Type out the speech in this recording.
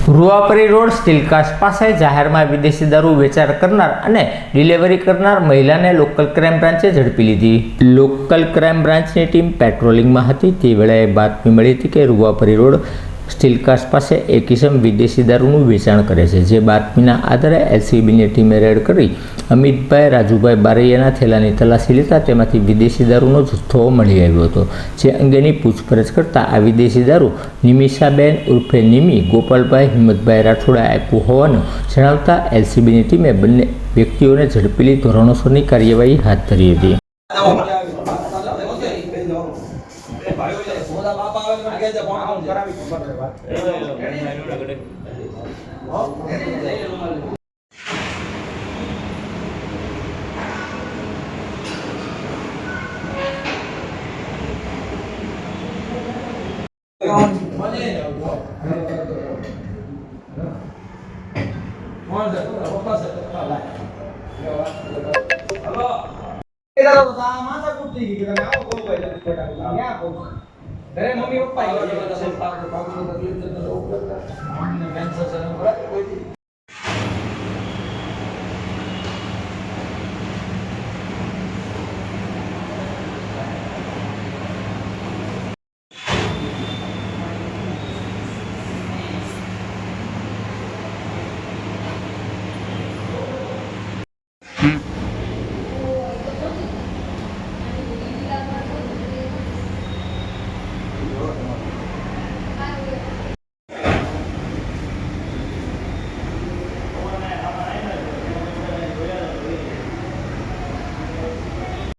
રૂવાપરી road સ્ટીલકાસ્ટ પાસે જાહેરમાં વિદેશી દારૂ વેચાણ કરનાર અને ડિલિવરી કરનાર મહિલાને લોકલ ક્રાઇમ બ્રાન્ચે ઝડપી લીધી। લોકલ ક્રાઇમ બ્રાન્ચની ટીમ પેટ્રોલિંગમાં હતી તે વેળાએ બાતમી મળી હતી કે રૂવાપરી રોડ સ્ટીલકાસ્ટ પાસે એક ઇસમ વિદેશી દારૂનું વેચાણ કરે છે। જે બાતમીના આધારે એલસીબીની ટીમે રેડ કરી અમિતભાઈ રાજુભાઈ બારૈયાના થેલાની તલાશી લેતા તેમાંથી વિદેશી દારૂનો જથ્થો મળી આવ્યો હતો। જે અંગેની પૂછપરછ કરતા આ વિદેશી દારૂ નિમિષાબેન ઉર્ફે નિમી ગોપાલભાઈ હિંમતભાઈ રાઠોડે આપ્યું હોવાનું જણાવતા એલસીબીની ટીમે બંને વ્યક્તિઓને ઝડપી લઈ ધોરણસરની કાર્યવાહી હાથ ધરી હતી। Mummy papa